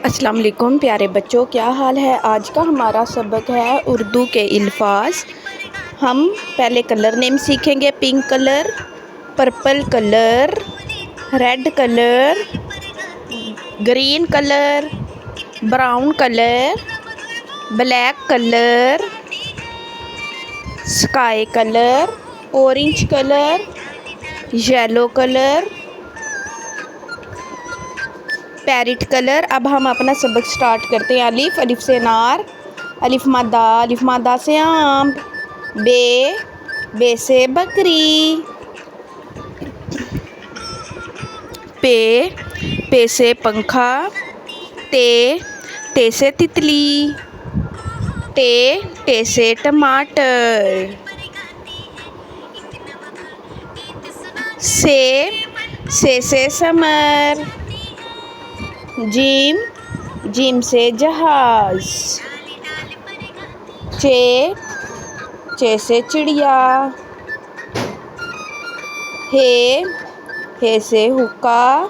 السلام علیکم پیارے بچوں، کیا حال ہے؟ آج کا ہمارا سبق ہے اردو کے الفاظ۔ ہم پہلے کلر نیم سیکھیں گے۔ Pink colour, purple colour, red colour, green colour, brown colour, black colour, sky colour, orange colour, yellow colour, parrot colour. اب ہم اپنا سبق سٹارٹ کرتے ہیں۔ الف، الف سے انار، الف مادہ، الف مادہ سے آم، بے، بے سے بکری، پے، پے سے پنکھا، تے، تے سے تتلی، ٹے، ٹے سے ٹماٹر، سے سمر، جیم، جیم سے جہاز، چے، چے سے چڑیا، ہے، ہے سے حقہ،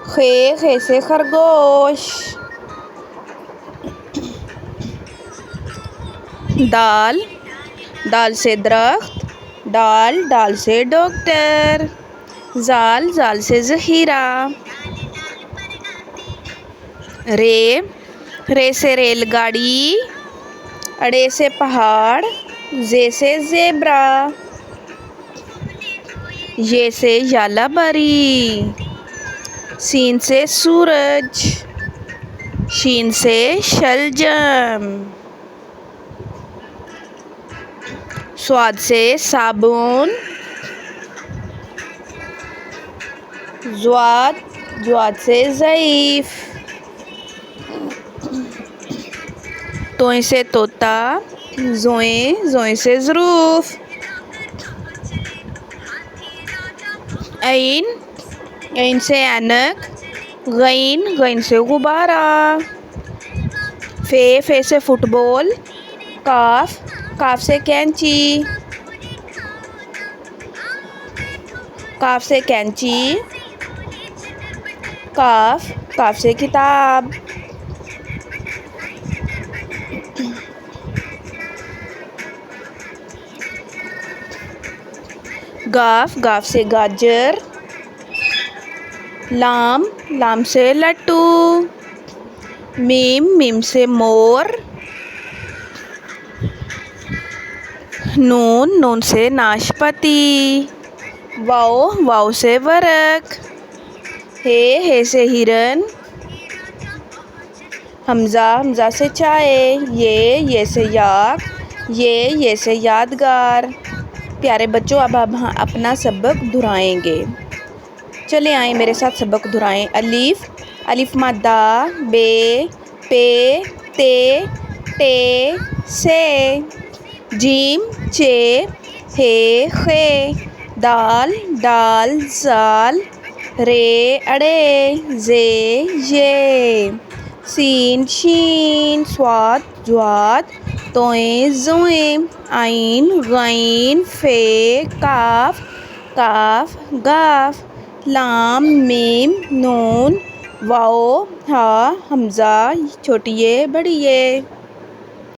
خے سے خرگوش، دال، دال سے درخت، ڈال، ڈال سے ڈاکٹر، زال، زال سے ذخیرہ، رے، رے سے ریل گاڑی، اڑے سے پہاڑ، زے سے زیبرا، یہ سے یالا بری، سین سے سورج، شین سے شلجم، صاد سے صابن، ضاد، ضاد سے ضعیف، توئیں سے طوطا، زوئیں، زوئیں سے ظروف، عین، عین سے اینک، غین، غین سے غبارہ، فے، فے سے فٹ بال، کاف، کاف سے کینچی، کاف سے کینچی، کاف، کاف سے کتاب، گاف، گاف سے گاجر، لام، لام سے لٹو، میم، میم سے مور، نون، نون سے ناشپاتی، واؤ، واؤ سے ورق، ہے سے ہرن، حمزہ، حمزہ سے چائے، یہ سے یاک، یہ سے یادگار۔ پیارے بچوں، اب ہم اپنا سبق دہرائیں گے۔ چلے آئیں میرے ساتھ سبق دہرائیں۔ الف، الف مادہ، بے، پے، تے، ٹے، سے، جیم، چے، ہے، خے، دال، ڈال، زال، رے، اڑے، زے، یہ، سین، شین، صاد، ضاد، توئیں، زوئیں، عین، غین، فے، کاف، کاف، گاف، لام، میم، نون، واؤ، ہاء، حمزہ، چھوٹی یہ بڑی یہ۔